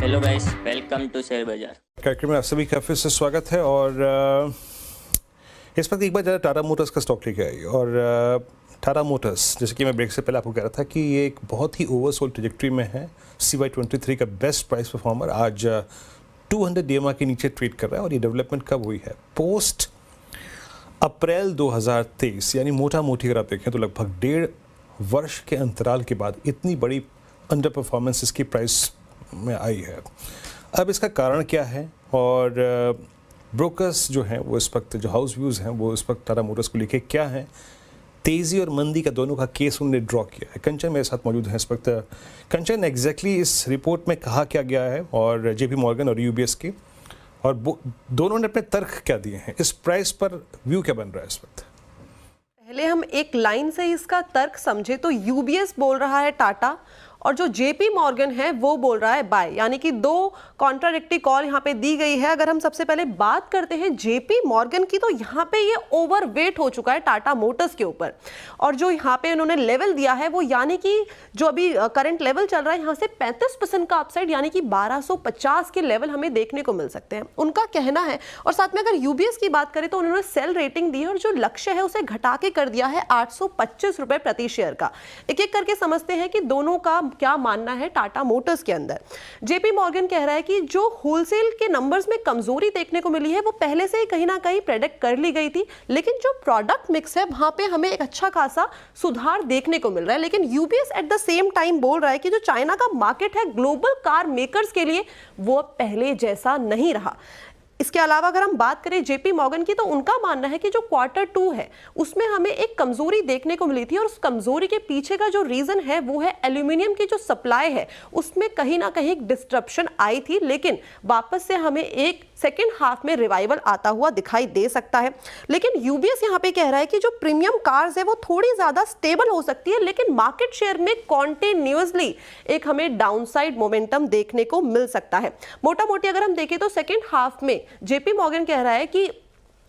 Hello guys, welcome to share Bazaar. कार्यक्रम में आप सभी का फिर से स्वागत है। और इस वक्त एक बार ज़रा टाटा मोटर्स का स्टॉक लेके आई। और टाटा मोटर्स, जैसे कि मैं ब्रेक से पहले आपको कह रहा था कि ये एक बहुत ही ओवरसोल्ड ट्रैजेक्टरी में है। CY23 का बेस्ट प्राइस परफॉर्मर आज 200 DMR के नीचे ट्रेड कर रहा है। और ये डेवलपमेंट कब हुई है? पोस्ट अप्रैल 2023, यानी मोटा मोटी अगर आप देखें तो लगभग 1.5 वर्ष के अंतराल के बाद इतनी बड़ी अंडर परफॉर्मेंस इसकी प्राइस में आई है। अब इसका कारण क्या है? और ब्रोकर्स जो हैं वो इस वक्त, जो हाउस व्यूज़ हैं वो इस वक्त टाटा मोटर्स को लेके क्या है, तेज़ी और मंदी का दोनों का केस उन्होंने ड्रॉ किया है। कंचन मेरे साथ मौजूद है इस वक्त। कंचन, एग्जैक्टली इस रिपोर्ट में कहा क्या गया है और JP मॉर्गन और UBS की, और दोनों ने अपने तर्क क्या दिए हैं? इस प्राइस पर व्यू क्या बन रहा है इस वक्त? पहले हम एक लाइन से इसका तर्क समझे तो UBS बोल रहा है टाटा, और जो JP मॉर्गन है वो बोल रहा है बाय, यानी कि दो कॉन्ट्राडिक्टरी कॉल यहाँ पे दी गई है। अगर हम सबसे पहले बात करते हैं JP मॉर्गन की, तो यहाँ पे ये ओवरवेट हो चुका है टाटा मोटर्स के ऊपर। और जो यहाँ पे उन्होंने लेवल दिया है वो, यानी कि जो अभी करंट लेवल चल रहा है यहाँ से 35% का अपसाइड, यानी कि 1250 के लेवल हमें देखने को मिल सकते हैं, उनका कहना है। और साथ में अगर UBS की बात करें तो उन्होंने सेल रेटिंग दी है और जो लक्ष्य है उसे घटा के कर दिया है 825 रुपए प्रति शेयर का। एक एक करके समझते हैं कि दोनों का क्या मानना है टाटा मोटर्स के अंदर। JP मॉर्गन कह रहा है कि जो होलसेल के नंबर्स में कमजोरी देखने को मिली है वो पहले से ही कहीं ना कहीं प्रेडिक्ट कर ली गई थी, लेकिन जो प्रोडक्ट मिक्स है वहां पे हमें एक अच्छा खासा सुधार देखने को मिल रहा है। लेकिन UBS at the same time बोल रहा है कि जो चाइना का मार्केट है ग्लोबल कार मेकर्स के लिए, वो पहले जैसा नहीं रहा। इसके अलावा अगर हम बात करें JP मॉर्गन की, तो उनका मानना है कि जो Q2 है उसमें हमें एक कमजोरी देखने को मिली थी, और उस कमजोरी के पीछे का जो रीजन है वो है एल्यूमिनियम की जो सप्लाई है उसमें कहीं ना कहीं डिस्ट्रप्शन आई थी, लेकिन वापस से हमें एक सेकेंड हाफ में रिवाइवल आता हुआ दिखाई दे सकता है। लेकिन UBS यहाँ पे कह रहा है कि जो प्रीमियम कार्स है वो थोड़ी ज्यादा स्टेबल हो सकती है, लेकिन मार्केट शेयर में कॉन्टिन्यूअसली एक हमें डाउनसाइड मोमेंटम देखने को मिल सकता है। मोटा मोटी अगर हम देखें तो सेकेंड हाफ में JP मॉर्गन कह रहा है कि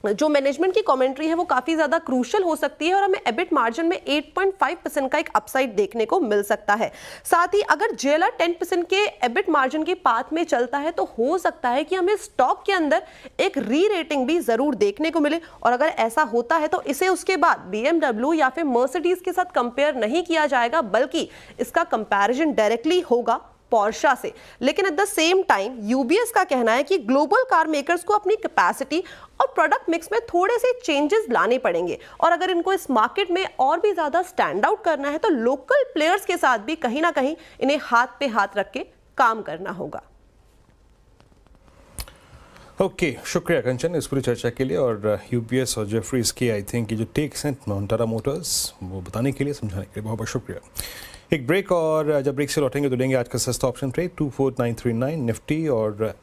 जो मैनेजमेंट की कमेंट्री है वो काफी ज्यादा क्रूशियल हो सकती है, और हमें EBIT मार्जिन में 8.5% का एक अपसाइड देखने को मिल सकता है। साथ ही अगर JLR 10% के EBIT मार्जिन के पाथ में चलता है तो हो सकता है कि हमें स्टॉक के अंदर एक री रेटिंग भी जरूर देखने को मिले, और अगर ऐसा होता है तो इसे उसके बाद BMW या फिर मर्सिडीज के साथ कंपेयर नहीं किया जाएगा, बल्कि इसका कंपैरिजन डायरेक्टली होगा पोर्शा से। लेकिन at the same time UBS का कहना है कि ग्लोबल कार मेकर्स को अपनी कैपेसिटी और प्रोडक्ट मिक्स में थोड़े से चेंजेस लाने पड़ेंगे, और अगर इनको इस मार्केट में और भी ज्यादा स्टैंड आउट करना है तो लोकल प्लेयर्स के साथ भी कहीं ना कहीं इन्हें हाथ पे हाथ रख के काम करना होगा। ओके, शुक्रिया कंचन इस पूरी चर्चा के लिए। और UBS और जेफरीज की आई थिंक जो टेक्स हैं टाटा मोटर्स, वो बताने के लिए, समझाने के लिए बहुत बहुत शुक्रिया। एक ब्रेक, और जब ब्रेक से लौटेंगे तो लेंगे आज का सस्ता ऑप्शन ट्रेड 24939 निफ्टी, और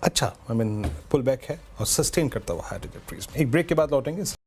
अच्छा पुल बैक है और सस्टेन करता हुआ हाई ट्रेजेक्टरीज में। एक ब्रेक के बाद लौटेंगे।